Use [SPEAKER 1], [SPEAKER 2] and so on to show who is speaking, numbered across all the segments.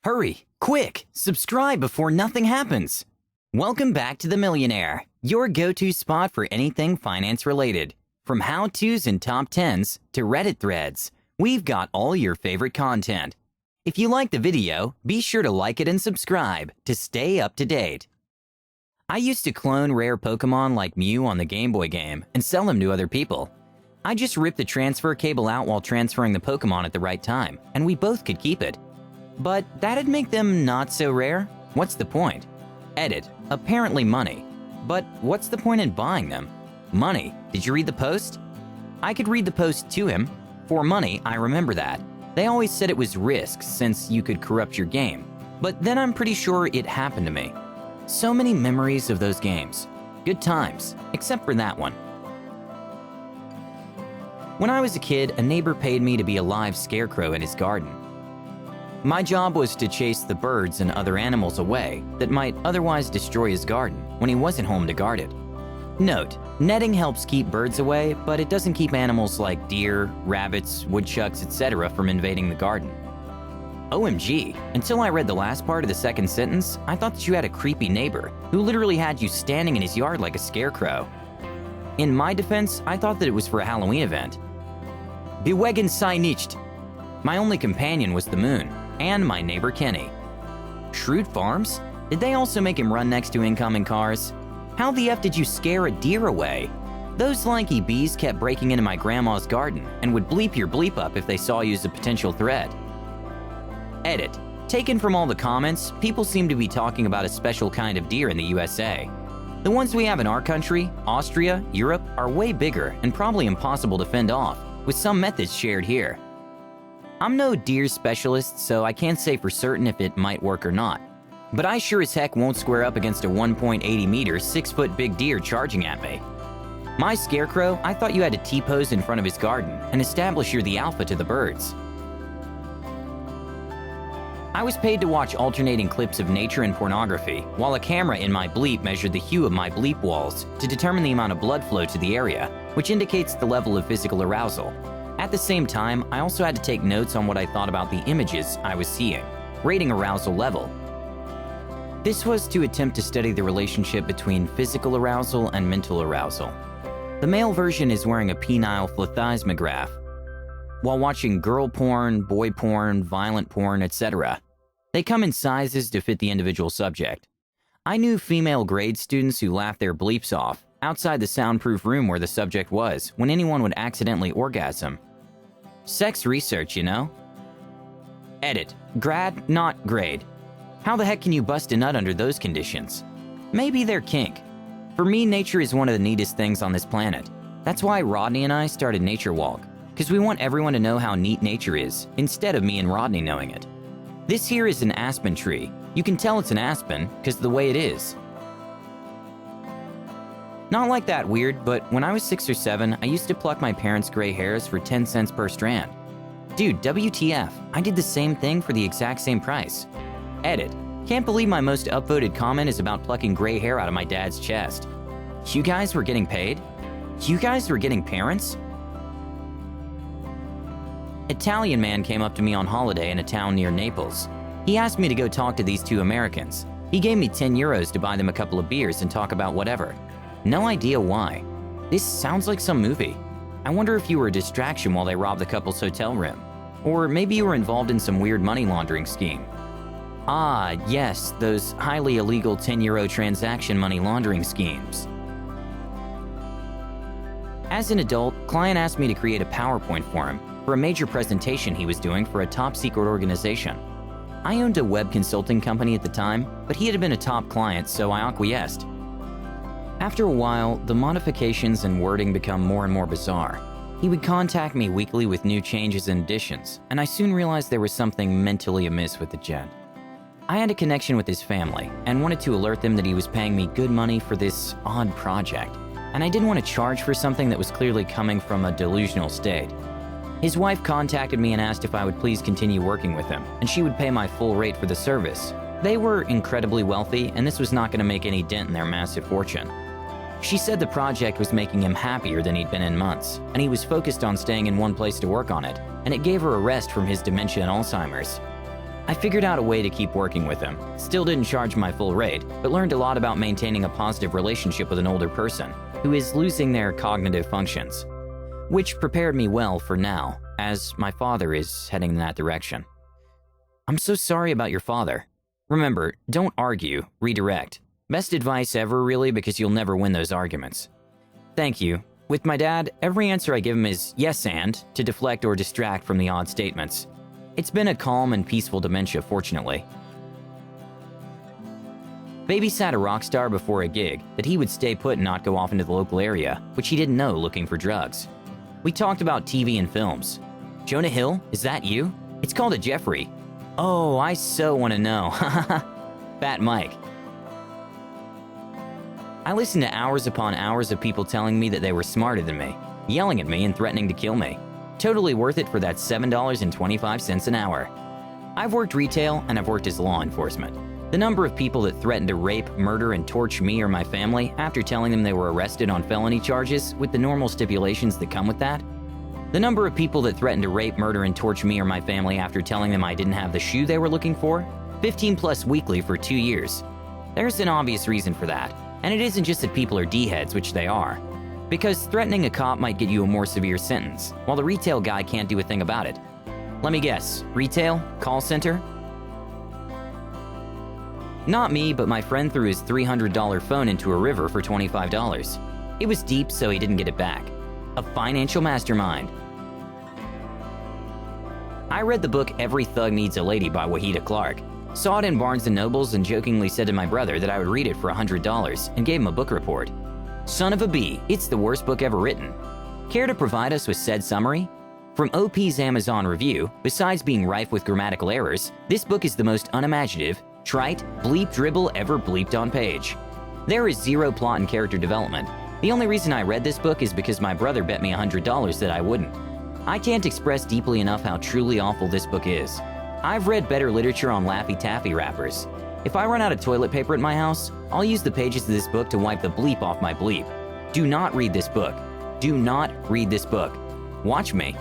[SPEAKER 1] Hurry, quick, subscribe before nothing happens. Welcome back to the Millionaire, your go-to spot for anything finance related. From how-tos and top 10s to Reddit threads, we've got all your favorite content. If you like the video, be sure to like it and subscribe to stay up to date. I used to clone rare Pokemon like Mew on the Gameboy game and sell them to other people. I just ripped the transfer cable out while transferring the Pokemon at the right time, and we both could keep it. But that'd make them not so rare? What's the point? Edit, apparently money. But what's the point in buying them? Money, did you read the post? I could read the post to him. For money, I remember that. They always said it was risks since you could corrupt your game. But then I'm pretty sure it happened to me. So many memories of those games. Good times, except for that one. When I was a kid, a neighbor paid me to be a live scarecrow in his garden. My job was to chase the birds and other animals away that might otherwise destroy his garden when he wasn't home to guard it. Note, netting helps keep birds away, but it doesn't keep animals like deer, rabbits, woodchucks, etc. from invading the garden. OMG, until I read the last part of the second sentence, I thought that you had a creepy neighbor who literally had you standing in his yard like a scarecrow. In my defense, I thought that it was for a Halloween event. Bewegen sei nicht. My only companion was the moon, and my neighbor Kenny. Shrewd Farms? Did they also make him run next to incoming cars? How the F did you scare a deer away? Those lanky bees kept breaking into my grandma's garden and would bleep your bleep up if they saw you as a potential threat. Edit. Taken from all the comments, people seem to be talking about a special kind of deer in the USA. The ones we have in our country, Austria, Europe, are way bigger and probably impossible to fend off, with some methods shared here. I'm no deer specialist, so I can't say for certain if it might work or not. But I sure as heck won't square up against a 1.80 meter, 6-foot big deer charging at me. My scarecrow, I thought you had to T-pose in front of his garden and establish you're the alpha to the birds. I was paid to watch alternating clips of nature and pornography, while a camera in my bleep measured the hue of my bleep walls to determine the amount of blood flow to the area, which indicates the level of physical arousal. At the same time, I also had to take notes on what I thought about the images I was seeing, rating arousal level. This was to attempt to study the relationship between physical arousal and mental arousal. The male version is wearing a penile phthysmograph, while watching girl porn, boy porn, violent porn, etc. They come in sizes to fit the individual subject. I knew female grade students who laughed their bleeps off outside the soundproof room where the subject was when anyone would accidentally orgasm. Sex research, you know? Edit. Grad, not grade. How the heck can you bust a nut under those conditions? Maybe they're kink. For me, nature is one of the neatest things on this planet. That's why Rodney and I started Nature Walk, because we want everyone to know how neat nature is, instead of me and Rodney knowing it. This here is an aspen tree. You can tell it's an aspen because of the way it is. Not like that weird, but when I was 6 or 7, I used to pluck my parents' gray hairs for 10 cents per strand. Dude, WTF, I did the same thing for the exact same price. Edit. Can't believe my most upvoted comment is about plucking gray hair out of my dad's chest. You guys were getting paid? You guys were getting parents? Italian man came up to me on holiday in a town near Naples. He asked me to go talk to these 2 Americans. He gave me 10 euros to buy them a couple of beers and talk about whatever. No idea why. This sounds like some movie. I wonder if you were a distraction while they robbed the couple's hotel room. Or maybe you were involved in some weird money laundering scheme. Ah, yes, those highly illegal 10-euro transaction money laundering schemes. As an adult, client asked me to create a PowerPoint for him for a major presentation he was doing for a top-secret organization. I owned a web consulting company at the time, but he had been a top client, so I acquiesced. After a while, the modifications and wording become more and more bizarre. He would contact me weekly with new changes and additions, and I soon realized there was something mentally amiss with the gent. I had a connection with his family and wanted to alert them that he was paying me good money for this odd project, and I didn't want to charge for something that was clearly coming from a delusional state. His wife contacted me and asked if I would please continue working with him, and she would pay my full rate for the service. They were incredibly wealthy, and this was not going to make any dent in their massive fortune. She said the project was making him happier than he'd been in months, and he was focused on staying in one place to work on it, and it gave her a rest from his dementia and Alzheimer's. I figured out a way to keep working with him. Still didn't charge my full rate, but learned a lot about maintaining a positive relationship with an older person who is losing their cognitive functions, which prepared me well for now, as my father is heading in that direction. I'm so sorry about your father. Remember, don't argue, redirect. Best advice ever, really, because you'll never win those arguments. Thank you. With my dad, every answer I give him is yes and, to deflect or distract from the odd statements. It's been a calm and peaceful dementia, fortunately. Babysat a rock star before a gig that he would stay put and not go off into the local area, which he didn't know, looking for drugs. We talked about TV and films. Jonah Hill, is that you? It's called a Jeffrey. Oh, I so want to know. Fat Mike. I listened to hours upon hours of people telling me that they were smarter than me, yelling at me and threatening to kill me. Totally worth it for that $7.25 an hour. I've worked retail and I've worked as law enforcement. The number of people that threatened to rape, murder, and torch me or my family after telling them they were arrested on felony charges with the normal stipulations that come with that. The number of people that threatened to rape, murder, and torch me or my family after telling them I didn't have the shoe they were looking for. 15 plus weekly for 2 years. There's an obvious reason for that. And it isn't just that people are D-heads, which they are. Because threatening a cop might get you a more severe sentence, while the retail guy can't do a thing about it. Let me guess, retail? Call center? Not me, but my friend threw his $300 phone into a river for $25. It was deep, so he didn't get it back. A financial mastermind. I read the book Every Thug Needs a Lady by Wahida Clark. Saw it in Barnes & Nobles and jokingly said to my brother that I would read it for $100 and gave him a book report. Son of a bee, it's the worst book ever written. Care to provide us with said summary? From OP's Amazon review, besides being rife with grammatical errors, this book is the most unimaginative, trite, bleep dribble ever bleeped on page. There is zero plot and character development. The only reason I read this book is because my brother bet me $100 that I wouldn't. I can't express deeply enough how truly awful this book is. I've read better literature on Laffy Taffy wrappers. If I run out of toilet paper at my house, I'll use the pages of this book to wipe the bleep off my bleep. Do not read this book. Do not read this book. Watch me.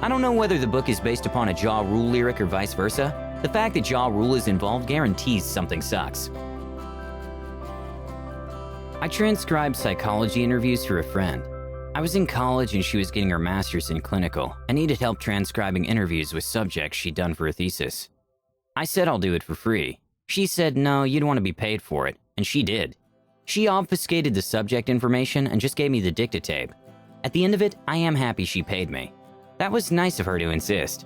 [SPEAKER 1] I don't know whether the book is based upon a Ja Rule lyric or vice versa. The fact that Ja Rule is involved guarantees something sucks. I transcribed psychology interviews for a friend. I was in college and she was getting her master's in clinical and needed help transcribing interviews with subjects she'd done for a thesis. I said I'll do it for free. She said no, you'd want to be paid for it, and she did. She obfuscated the subject information and just gave me the dictatape. At the end of it, I am happy she paid me. That was nice of her to insist.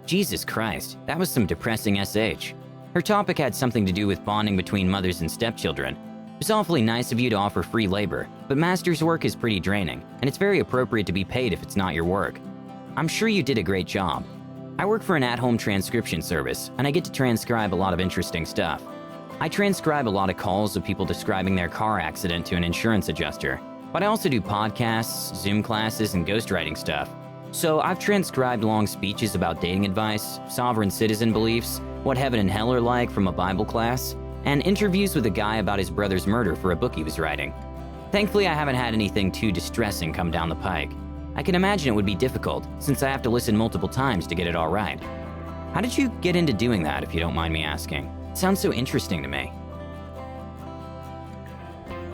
[SPEAKER 1] Jesus Christ, that was some depressing SH. Her topic had something to do with bonding between mothers and stepchildren. It was awfully nice of you to offer free labor, but master's work is pretty draining, and it's very appropriate to be paid if it's not your work. I'm sure you did a great job. I work for an at-home transcription service, and I get to transcribe a lot of interesting stuff. I transcribe a lot of calls of people describing their car accident to an insurance adjuster, but I also do podcasts, Zoom classes, and ghostwriting stuff. So I've transcribed long speeches about dating advice, sovereign citizen beliefs, what heaven and hell are like from a Bible class, and interviews with a guy about his brother's murder for a book he was writing. Thankfully, I haven't had anything too distressing come down the pike. I can imagine it would be difficult, since I have to listen multiple times to get it all right. How did you get into doing that, if you don't mind me asking? It sounds so interesting to me.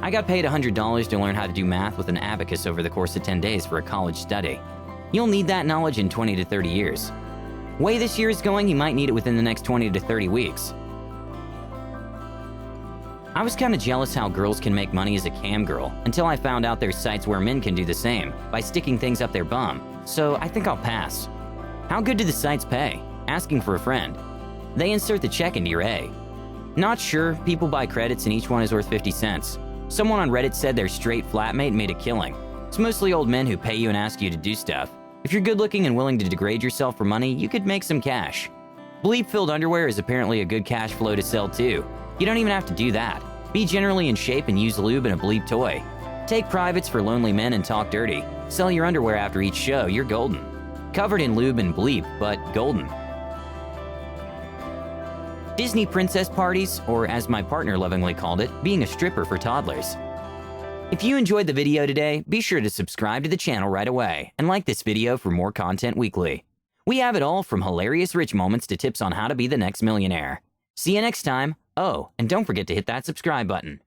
[SPEAKER 1] I got paid $100 to learn how to do math with an abacus over the course of 10 days for a college study. You'll need that knowledge in 20 to 30 years. Way this year is going, you might need it within the next 20 to 30 weeks. I was kind of jealous how girls can make money as a cam girl until I found out there's sites where men can do the same by sticking things up their bum, so I think I'll pass. How good do the sites pay? Asking for a friend. They insert the check into your A. Not sure, people buy credits and each one is worth 50 cents. Someone on Reddit said their straight flatmate made a killing. It's mostly old men who pay you and ask you to do stuff. If you're good looking and willing to degrade yourself for money, you could make some cash. Bleep-filled underwear is apparently a good cash flow to sell too. You don't even have to do that. Be generally in shape and use lube and a bleep toy. Take privates for lonely men and talk dirty. Sell your underwear after each show, you're golden. Covered in lube and bleep, but golden. Disney princess parties, or as my partner lovingly called it, being a stripper for toddlers. If you enjoyed the video today, be sure to subscribe to the channel right away and like this video for more content weekly. We have it all from hilarious rich moments to tips on how to be the next millionaire. See you next time. Oh, and don't forget to hit that subscribe button.